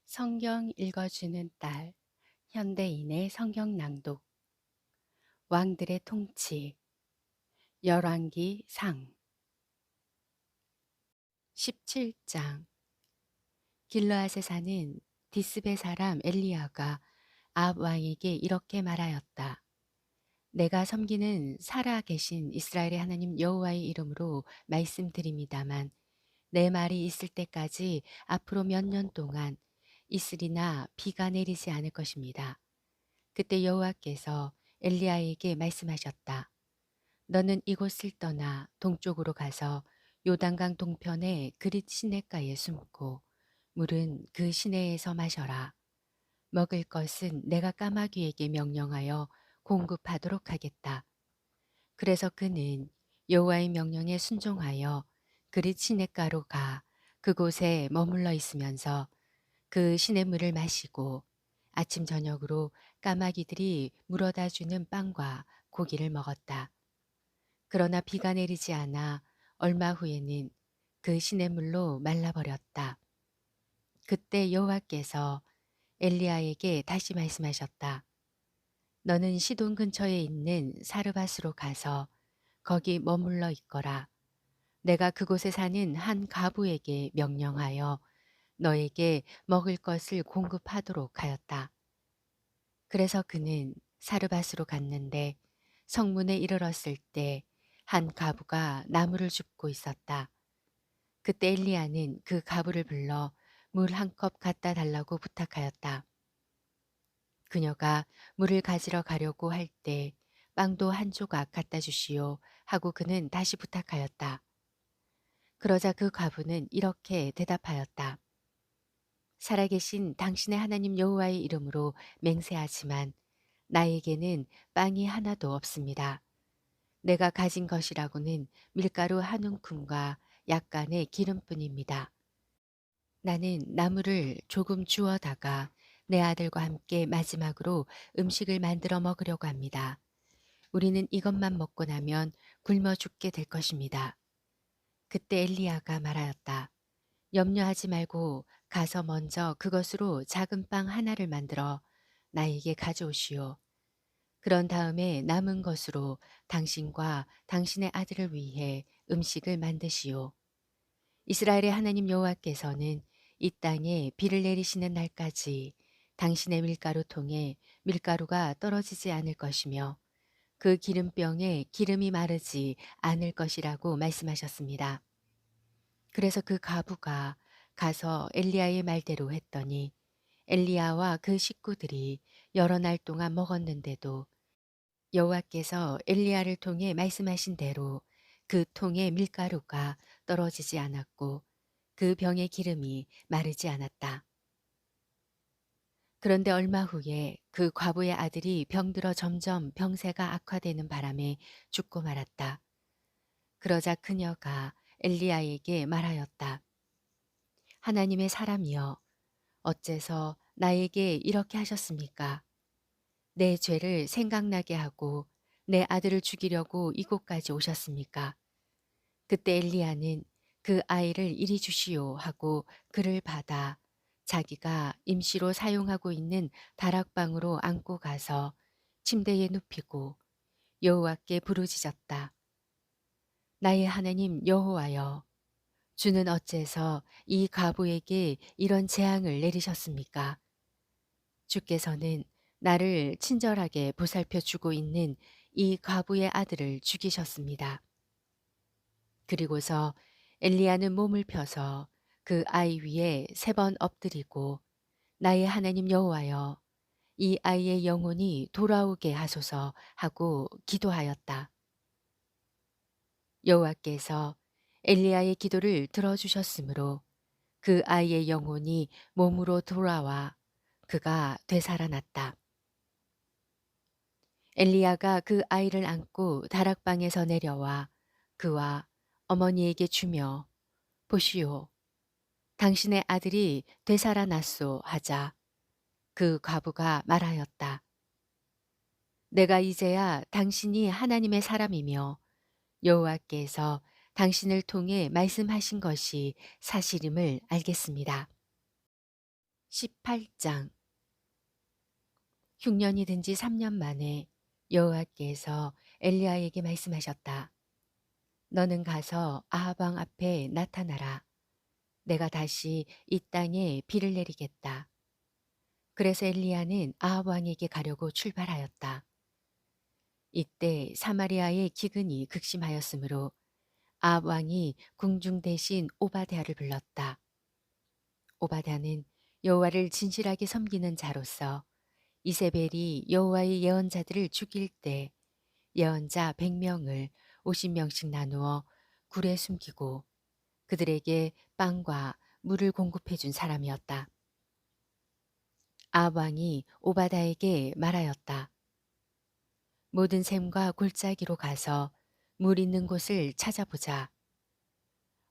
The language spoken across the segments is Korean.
성경 읽어주는 딸, 현대인의 성경 낭독, 왕들의 통치, 열왕기 상, 17장. 길르앗에 사는 디스베 사람 엘리야가 아합 왕에게 이렇게 말하였다. 내가 섬기는 살아 계신 이스라엘의 하나님 여호와의 이름으로 말씀드립니다만 내 말이 있을 때까지 앞으로 몇 년 동안 이슬이나 비가 내리지 않을 것입니다. 그때 여호와께서 엘리야에게 말씀하셨다. 너는 이곳을 떠나 동쪽으로 가서 요단강 동편의 그릿 시냇가에 숨고 물은 그 시내에서 마셔라. 먹을 것은 내가 까마귀에게 명령하여 공급하도록 하겠다. 그래서 그는 여호와의 명령에 순종하여 그릿 시냇가로 가 그곳에 머물러 있으면서 그 시냇물을 마시고 아침 저녁으로 까마귀들이 물어다 주는 빵과 고기를 먹었다. 그러나 비가 내리지 않아 얼마 후에는 그 시냇물로 말라버렸다. 그때 여호와께서 엘리야에게 다시 말씀하셨다. 너는 시돈 근처에 있는 사르밧으로 가서 거기 머물러 있거라. 내가 그곳에 사는 한 가부에게 명령하여 너에게 먹을 것을 공급하도록 하였다. 그래서 그는 사르밧으로 갔는데 성문에 이르렀을 때 한 가부가 나무를 줍고 있었다. 그때 엘리야는 그 가부를 불러 물 한 컵 갖다 달라고 부탁하였다. 그녀가 물을 가지러 가려고 할 때 빵도 한 조각 갖다 주시오 하고 그는 다시 부탁하였다. 그러자 그 가부는 이렇게 대답하였다. 살아계신 당신의 하나님 여호와의 이름으로 맹세하지만 나에게는 빵이 하나도 없습니다. 내가 가진 것이라고는 밀가루 한 움큼과 약간의 기름뿐입니다. 나는 나무를 조금 주워다가 내 아들과 함께 마지막으로 음식을 만들어 먹으려고 합니다. 우리는 이것만 먹고 나면 굶어 죽게 될 것입니다. 그때 엘리야가 말하였다. 염려하지 말고 가서 먼저 그것으로 작은 빵 하나를 만들어 나에게 가져오시오. 그런 다음에 남은 것으로 당신과 당신의 아들을 위해 음식을 만드시오. 이스라엘의 하나님 여호와께서는 이 땅에 비를 내리시는 날까지 당신의 밀가루통에 밀가루가 떨어지지 않을 것이며 그 기름병에 기름이 마르지 않을 것이라고 말씀하셨습니다. 그래서 그 가부가 가서 엘리야의 말대로 했더니 엘리야와 그 식구들이 여러 날 동안 먹었는데도 여호와께서 엘리야를 통해 말씀하신 대로 그 통에 밀가루가 떨어지지 않았고 그 병의 기름이 마르지 않았다. 그런데 얼마 후에 그 과부의 아들이 병들어 점점 병세가 악화되는 바람에 죽고 말았다. 그러자 그녀가 엘리야에게 말하였다. 하나님의 사람이여, 어째서 나에게 이렇게 하셨습니까? 내 죄를 생각나게 하고 내 아들을 죽이려고 이곳까지 오셨습니까? 그때 엘리야는 그 아이를 이리 주시오 하고 그를 받아 자기가 임시로 사용하고 있는 다락방으로 안고 가서 침대에 눕히고 여호와께 부르짖었다. 나의 하나님 여호와여, 주는 어째서 이 가부에게 이런 재앙을 내리셨습니까? 주께서는 나를 친절하게 보살펴 주고 있는 이 과부의 아들을 죽이셨습니다. 그리고서 엘리야는 몸을 펴서 그 아이 위에 3번 엎드리고 나의 하나님 여호와여, 이 아이의 영혼이 돌아오게 하소서 하고 기도하였다. 여호와께서 엘리야의 기도를 들어주셨으므로 그 아이의 영혼이 몸으로 돌아와 그가 되살아났다. 엘리야가 그 아이를 안고 다락방에서 내려와 그와 어머니에게 주며 보시오, 당신의 아들이 되살아났소 하자 그 과부가 말하였다. 내가 이제야 당신이 하나님의 사람이며 여호와께서 당신을 통해 말씀하신 것이 사실임을 알겠습니다. 18장. 흉년이 든 지 3년 만에 여호와께서 엘리야에게 말씀하셨다. 너는 가서 아합 왕 앞에 나타나라. 내가 다시 이 땅에 비를 내리겠다. 그래서 엘리야는 아합 왕에게 가려고 출발하였다. 이때 사마리아의 기근이 극심하였으므로 아합 왕이 궁중 대신 오바댜를 불렀다. 오바댜는 여호와를 진실하게 섬기는 자로서 이세벨이 여호와의 예언자들을 죽일 때 예언자 100명을 50명씩 나누어 굴에 숨기고 그들에게 빵과 물을 공급해 준 사람이었다. 아합 왕이 오바다에게 말하였다. 모든 샘과 골짜기로 가서 물 있는 곳을 찾아보자.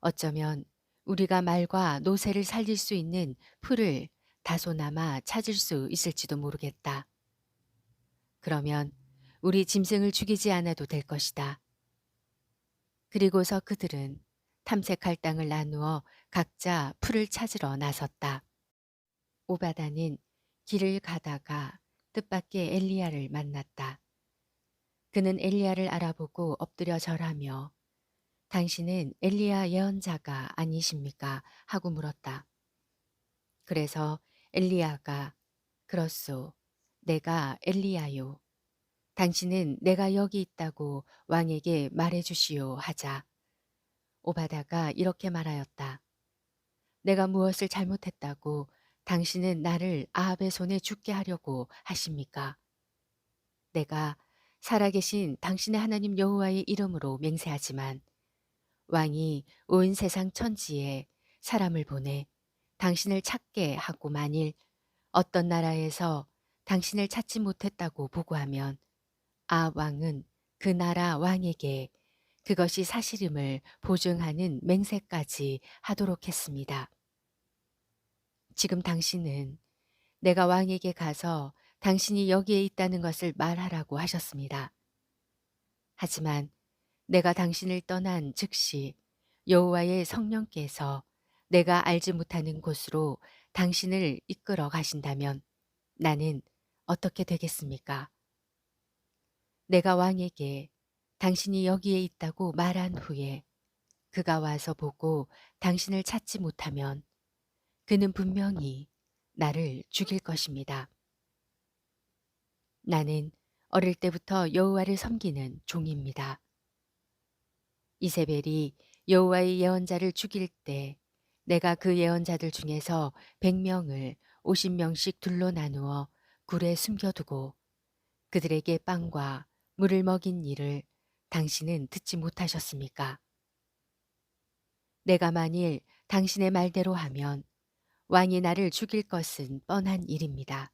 어쩌면 우리가 말과 노새를 살릴 수 있는 풀을 다소나마 찾을 수 있을지도 모르겠다. 그러면 우리 짐승을 죽이지 않아도 될 것이다. 그리고서 그들은 탐색할 땅을 나누어 각자 풀을 찾으러 나섰다. 오바다는 길을 가다가 뜻밖의 엘리야를 만났다. 그는 엘리야를 알아보고 엎드려 절하며 당신은 엘리야 예언자가 아니십니까? 하고 물었다. 그래서 엘리야가 그렇소. 내가 엘리야요. 당신은 내가 여기 있다고 왕에게 말해 주시오 하자. 오바다가 이렇게 말하였다. 내가 무엇을 잘못했다고 당신은 나를 아합의 손에 죽게 하려고 하십니까? 내가 살아계신 당신의 하나님 여호와의 이름으로 맹세하지만 왕이 온 세상 천지에 사람을 보내 당신을 찾게 하고 만일 어떤 나라에서 당신을 찾지 못했다고 보고하면 아합 왕은 그 나라 왕에게 그것이 사실임을 보증하는 맹세까지 하도록 했습니다. 지금 당신은 내가 왕에게 가서 당신이 여기에 있다는 것을 말하라고 하셨습니다. 하지만 내가 당신을 떠난 즉시 여호와의 성령께서 내가 알지 못하는 곳으로 당신을 이끌어 가신다면 나는 어떻게 되겠습니까? 내가 왕에게 당신이 여기에 있다고 말한 후에 그가 와서 보고 당신을 찾지 못하면 그는 분명히 나를 죽일 것입니다. 나는 어릴 때부터 여호와를 섬기는 종입니다. 이세벨이 여호와의 예언자를 죽일 때 내가 그 예언자들 중에서 100명을 50명씩 둘로 나누어 굴에 숨겨두고 그들에게 빵과 물을 먹인 일을 당신은 듣지 못하셨습니까? 내가 만일 당신의 말대로 하면 왕이 나를 죽일 것은 뻔한 일입니다.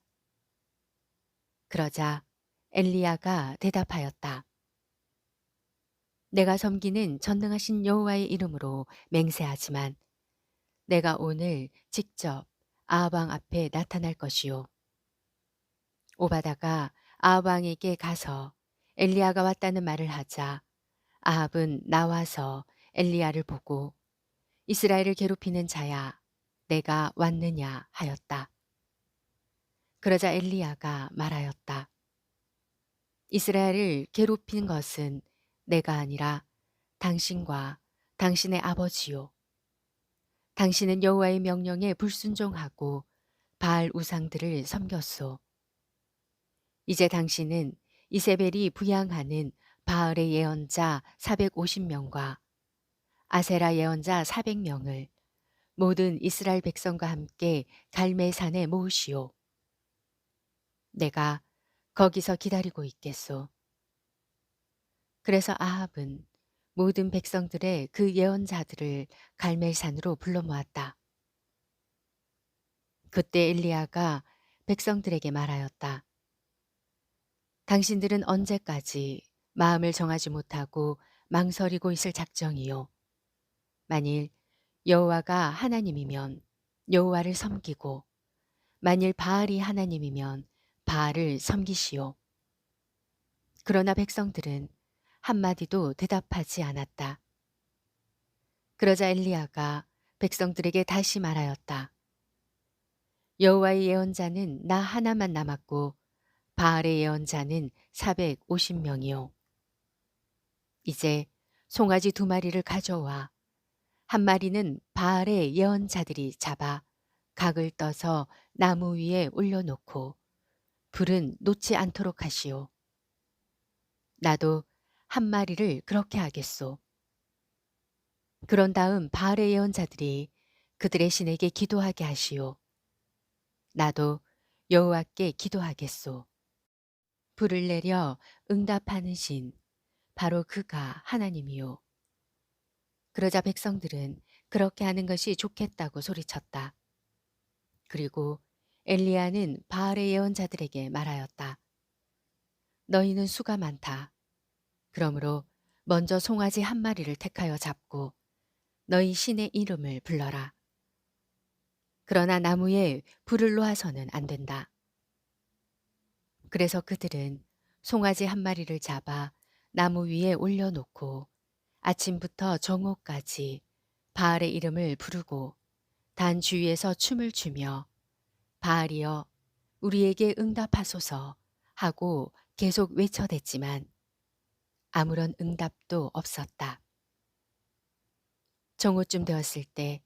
그러자 엘리야가 대답하였다. 내가 섬기는 전능하신 여호와의 이름으로 맹세하지만 내가 오늘 직접 아합 왕 앞에 나타날 것이요. 오바다가 아합 왕에게 가서 엘리야가 왔다는 말을 하자 아합은 나와서 엘리야를 보고 이스라엘을 괴롭히는 자야 내가 왔느냐 하였다. 그러자 엘리야가 말하였다. 이스라엘을 괴롭힌 것은 내가 아니라 당신과 당신의 아버지요. 당신은 여호와의 명령에 불순종하고 바알 우상들을 섬겼소. 이제 당신은 이세벨이 부양하는 바알의 예언자 450명과 아세라 예언자 400명을 모든 이스라엘 백성과 함께 갈멜산에 모으시오. 내가 거기서 기다리고 있겠소. 그래서 아합은 모든 백성들의 그 예언자들을 갈멜산으로 불러 모았다. 그때 엘리야가 백성들에게 말하였다. 당신들은 언제까지 마음을 정하지 못하고 망설이고 있을 작정이요. 만일 여호와가 하나님이면 여호와를 섬기고 만일 바알이 하나님이면 바알을 섬기시오. 그러나 백성들은 한마디도 대답하지 않았다. 그러자 엘리야가 백성들에게 다시 말하였다. 여호와의 예언자는 나 하나만 남았고 바알의 예언자는 450명이요. 이제 송아지 2마리를 가져와 한 마리는 바알의 예언자들이 잡아 각을 떠서 나무 위에 올려놓고 불은 놓지 않도록 하시오. 나도 한 마리를 그렇게 하겠소. 그런 다음 바알의 예언자들이 그들의 신에게 기도하게 하시오. 나도 여호와께 기도하겠소. 불을 내려 응답하는 신, 바로 그가 하나님이요. 그러자 백성들은 그렇게 하는 것이 좋겠다고 소리쳤다. 그리고 엘리야는 바알의 예언자들에게 말하였다. 너희는 수가 많다. 그러므로 먼저 송아지 한 마리를 택하여 잡고 너희 신의 이름을 불러라. 그러나 나무에 불을 놓아서는 안 된다. 그래서 그들은 송아지 한 마리를 잡아 나무 위에 올려놓고 아침부터 정오까지 바알의 이름을 부르고 단 주위에서 춤을 추며 바알이여 우리에게 응답하소서 하고 계속 외쳐댔지만 아무런 응답도 없었다. 정오쯤 되었을 때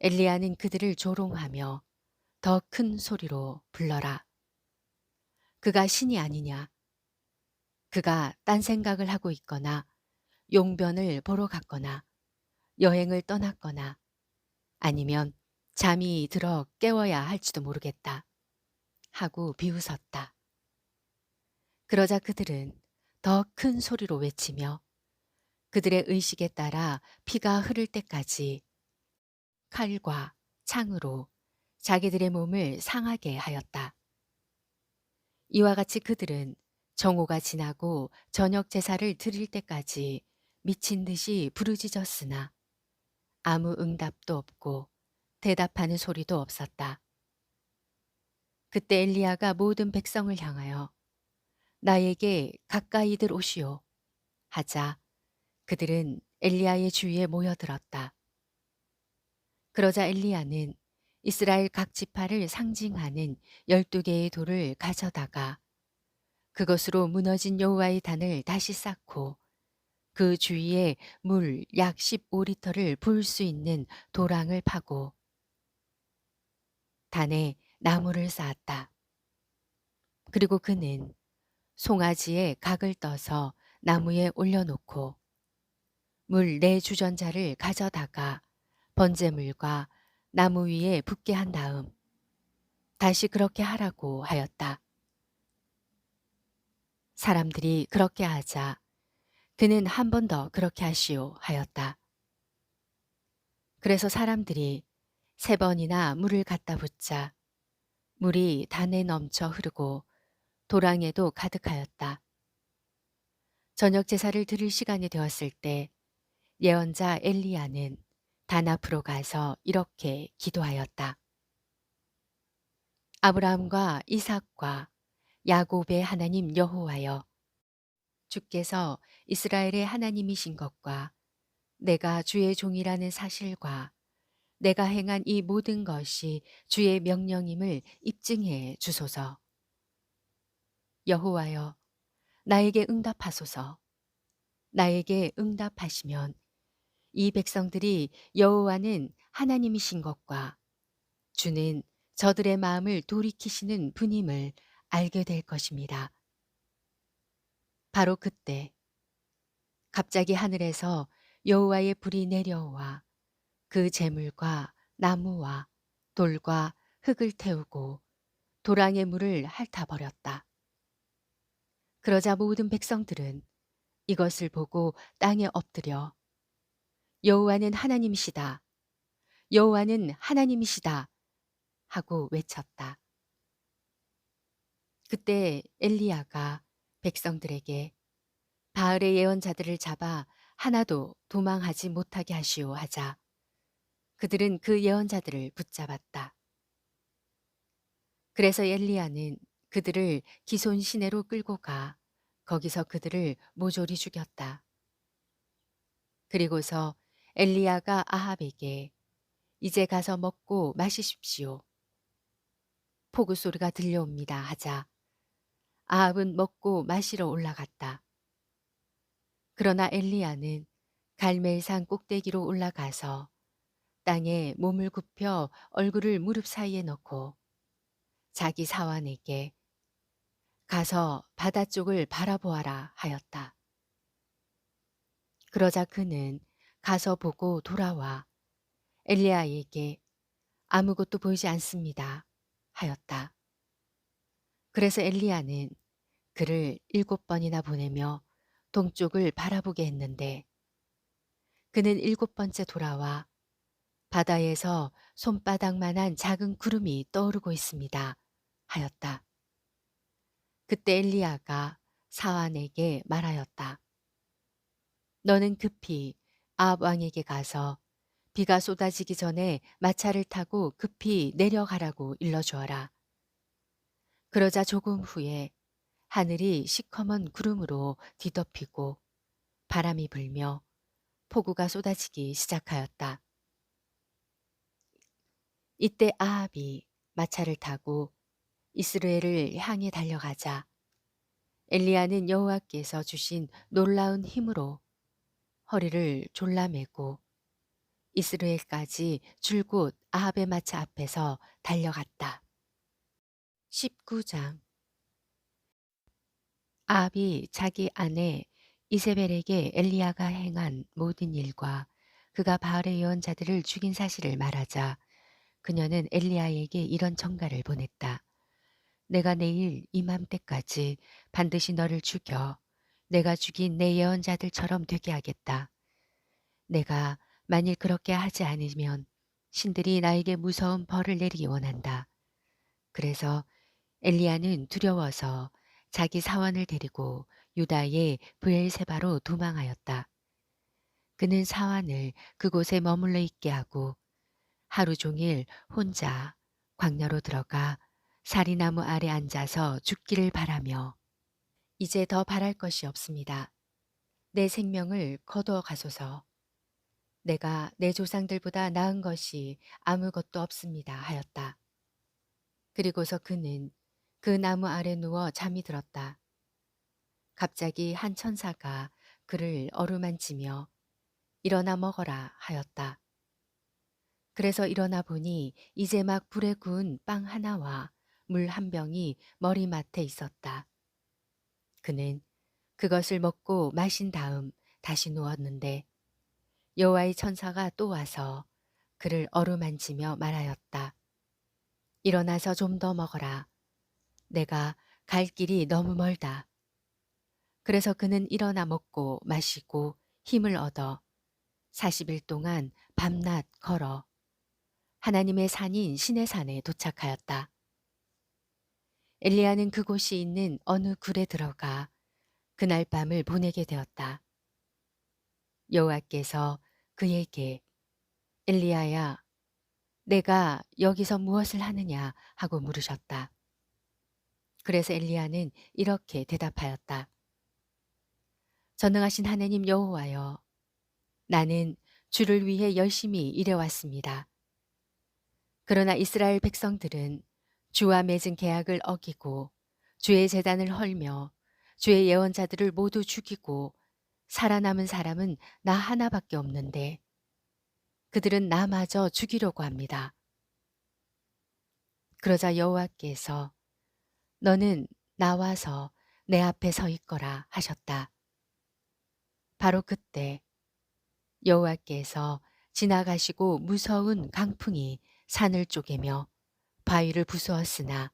엘리야는 그들을 조롱하며 더 큰 소리로 불러라. 그가 신이 아니냐. 그가 딴 생각을 하고 있거나 용변을 보러 갔거나 여행을 떠났거나 아니면 잠이 들어 깨워야 할지도 모르겠다 하고 비웃었다. 그러자 그들은 더 큰 소리로 외치며 그들의 의식에 따라 피가 흐를 때까지 칼과 창으로 자기들의 몸을 상하게 하였다. 이와 같이 그들은 정오가 지나고 저녁 제사를 드릴 때까지 미친 듯이 부르짖었으나 아무 응답도 없고 대답하는 소리도 없었다. 그때 엘리야가 모든 백성을 향하여 나에게 가까이들 오시오 하자 그들은 엘리야의 주위에 모여들었다. 그러자 엘리야는 이스라엘 각 지파를 상징하는 12개의 돌을 가져다가 그것으로 무너진 여호와의 단을 다시 쌓고 그 주위에 물 약 15리터를 부을 수 있는 도랑을 파고 단에 나무를 쌓았다. 그리고 그는 송아지에 각을 떠서 나무에 올려놓고 물 4주전자를 가져다가 번제물과 나무 위에 붓게 한 다음 다시 그렇게 하라고 하였다. 사람들이 그렇게 하자 그는 한 번 더 그렇게 하시오 하였다. 그래서 사람들이 3번이나 물을 갖다 붓자 물이 단에 넘쳐 흐르고 도랑에도 가득하였다. 저녁 제사를 드릴 시간이 되었을 때 예언자 엘리야는 단 앞으로 가서 이렇게 기도하였다. 아브라함과 이삭과 야곱의 하나님 여호와여, 주께서 이스라엘의 하나님이신 것과 내가 주의 종이라는 사실과 내가 행한 이 모든 것이 주의 명령임을 입증해 주소서. 여호와여, 나에게 응답하소서. 나에게 응답하시면 이 백성들이 여호와는 하나님이신 것과 주는 저들의 마음을 돌이키시는 분임을 알게 될 것입니다. 바로 그때 갑자기 하늘에서 여호와의 불이 내려와 그 재물과 나무와 돌과 흙을 태우고 도랑의 물을 핥아버렸다. 그러자 모든 백성들은 이것을 보고 땅에 엎드려 여호와는 하나님이시다. 여호와는 하나님이시다. 하고 외쳤다. 그때 엘리야가 백성들에게 바알의 예언자들을 잡아 하나도 도망하지 못하게 하시오 하자 그들은 그 예언자들을 붙잡았다. 그래서 엘리야는 그들을 기손 시내로 끌고 가 거기서 그들을 모조리 죽였다. 그리고서 엘리야가 아합에게 이제 가서 먹고 마시십시오. 폭우 소리가 들려옵니다 하자 아합은 먹고 마시러 올라갔다. 그러나 엘리야는 갈멜산 꼭대기로 올라가서 땅에 몸을 굽혀 얼굴을 무릎 사이에 넣고 자기 사환에게 가서 바다 쪽을 바라보아라 하였다. 그러자 그는 가서 보고 돌아와 엘리야에게 아무것도 보이지 않습니다 하였다. 그래서 엘리야는 그를 7번이나 보내며 동쪽을 바라보게 했는데 그는 7번째 돌아와 바다에서 손바닥만한 작은 구름이 떠오르고 있습니다 하였다. 그때 엘리야가 사환에게 말하였다. 너는 급히 아합 왕에게 가서 비가 쏟아지기 전에 마차를 타고 급히 내려가라고 일러주어라. 그러자 조금 후에 하늘이 시커먼 구름으로 뒤덮이고 바람이 불며 폭우가 쏟아지기 시작하였다. 이때 아합이 마차를 타고 이스라엘을 향해 달려가자 엘리야는 여호와께서 주신 놀라운 힘으로 허리를 졸라매고 이스라엘까지 줄곧 아합의 마차 앞에서 달려갔다. 19장. 아합이 자기 아내 이세벨에게 엘리야가 행한 모든 일과 그가 바알의 예언자들을 죽인 사실을 말하자 그녀는 엘리야에게 이런 청가를 보냈다. 내가 내일 이맘때까지 반드시 너를 죽여 내가 죽인 내 예언자들처럼 되게 하겠다. 내가 만일 그렇게 하지 않으면 신들이 나에게 무서운 벌을 내리기 원한다. 그래서 엘리야는 두려워서 자기 사원을 데리고 유다의 브엘세바로 도망하였다. 그는 사환을 그곳에 머물러 있게 하고 하루 종일 혼자 광야로 들어가 사리나무 아래 앉아서 죽기를 바라며 이제 더 바랄 것이 없습니다. 내 생명을 거두어 가소서. 내가 내 조상들보다 나은 것이 아무것도 없습니다 하였다. 그리고서 그는 그 나무 아래 누워 잠이 들었다. 갑자기 한 천사가 그를 어루만지며 일어나 먹어라 하였다. 그래서 일어나 보니 이제 막 불에 구운 빵 하나와 물 한 병이 머리맡에 있었다. 그는 그것을 먹고 마신 다음 다시 누웠는데 여호와의 천사가 또 와서 그를 어루만지며 말하였다. 일어나서 좀 더 먹어라. 내가 갈 길이 너무 멀다. 그래서 그는 일어나 먹고 마시고 힘을 얻어 40일 동안 밤낮 걸어 하나님의 산인 시내산에 도착하였다. 엘리야는 그곳이 있는 어느 굴에 들어가 그날 밤을 보내게 되었다. 여호와께서 그에게 엘리야야 내가 여기서 무엇을 하느냐 하고 물으셨다. 그래서 엘리야는 이렇게 대답하였다. 전능하신 하나님 여호와여 나는 주를 위해 열심히 일해왔습니다. 그러나 이스라엘 백성들은 주와 맺은 계약을 어기고 주의 제단을 헐며 주의 예언자들을 모두 죽이고 살아남은 사람은 나 하나밖에 없는데 그들은 나마저 죽이려고 합니다. 그러자 여호와께서 너는 나와서 내 앞에 서 있거라 하셨다. 바로 그때 여호와께서 지나가시고 무서운 강풍이 산을 쪼개며 바위를 부수었으나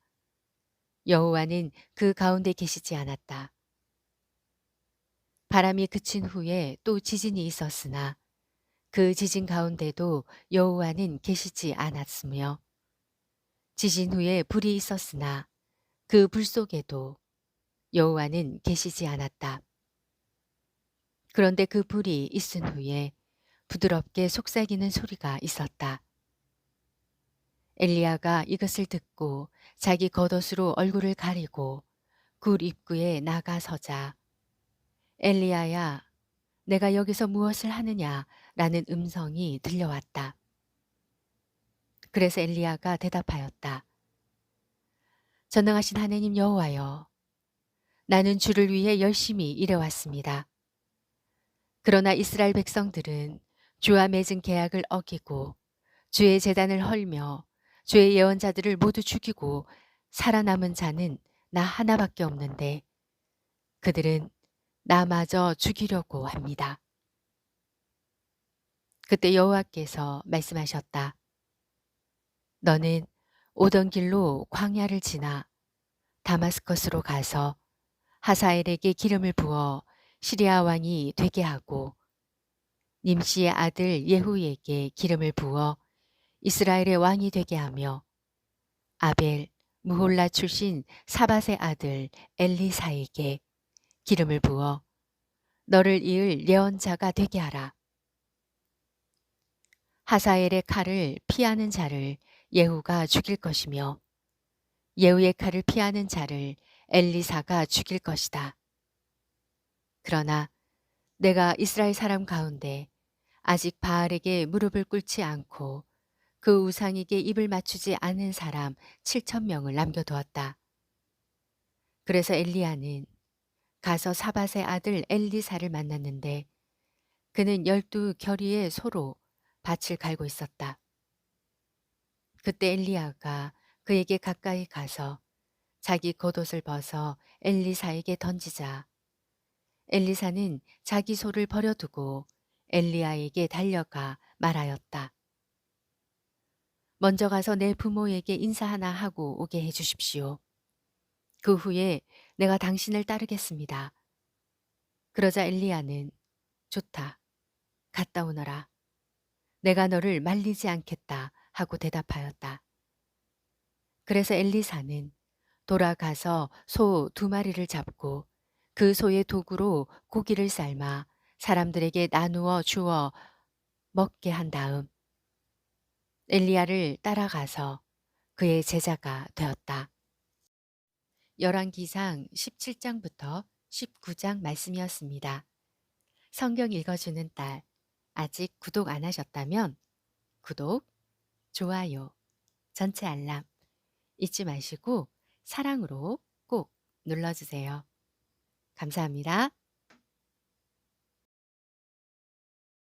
여호와는 그 가운데 계시지 않았다. 바람이 그친 후에 또 지진이 있었으나 그 지진 가운데도 여호와는 계시지 않았으며 지진 후에 불이 있었으나 그 불 속에도 여호와는 계시지 않았다. 그런데 그 불이 있은 후에 부드럽게 속삭이는 소리가 있었다. 엘리야가 이것을 듣고 자기 겉옷으로 얼굴을 가리고 굴 입구에 나가서자 엘리야야 내가 여기서 무엇을 하느냐라는 음성이 들려왔다. 그래서 엘리야가 대답하였다. 전능하신 하나님 여호와여, 나는 주를 위해 열심히 일해왔습니다. 그러나 이스라엘 백성들은 주와 맺은 계약을 어기고 주의 제단을 헐며 주의 예언자들을 모두 죽이고 살아남은 자는 나 하나밖에 없는데 그들은 나마저 죽이려고 합니다. 그때 여호와께서 말씀하셨다. 너는 오던 길로 광야를 지나 다마스커스로 가서 하사엘에게 기름을 부어 시리아 왕이 되게 하고 님시의 아들 예후에게 기름을 부어 이스라엘의 왕이 되게 하며 아벨 무홀라 출신 사밧의 아들 엘리사에게 기름을 부어 너를 이을 예언자가 되게 하라. 하사엘의 칼을 피하는 자를 예후가 죽일 것이며 예후의 칼을 피하는 자를 엘리사가 죽일 것이다. 그러나 내가 이스라엘 사람 가운데 아직 바알에게 무릎을 꿇지 않고 그 우상에게 입을 맞추지 않은 사람 7천 명을 남겨두었다. 그래서 엘리야는 가서 사밧의 아들 엘리사를 만났는데 그는 12 겨리의 소로 밭을 갈고 있었다. 그때 엘리야가 그에게 가까이 가서 자기 겉옷을 벗어 엘리사에게 던지자 엘리사는 자기 소를 버려두고 엘리야에게 달려가 말하였다. 먼저 가서 내 부모에게 인사 하나 하고 오게 해주십시오. 그 후에 내가 당신을 따르겠습니다. 그러자 엘리야는 좋다. 갔다 오너라. 내가 너를 말리지 않겠다 하고 대답하였다. 그래서 엘리사는 돌아가서 소 2마리를 잡고 그 소의 도구로 고기를 삶아 사람들에게 나누어 주어 먹게 한 다음 엘리야를 따라가서 그의 제자가 되었다. 열왕기상 17장부터 19장 말씀이었습니다. 성경 읽어주는 딸, 아직 구독 안 하셨다면 구독, 좋아요, 전체 알람 잊지 마시고 사랑으로 꼭 눌러주세요. 감사합니다.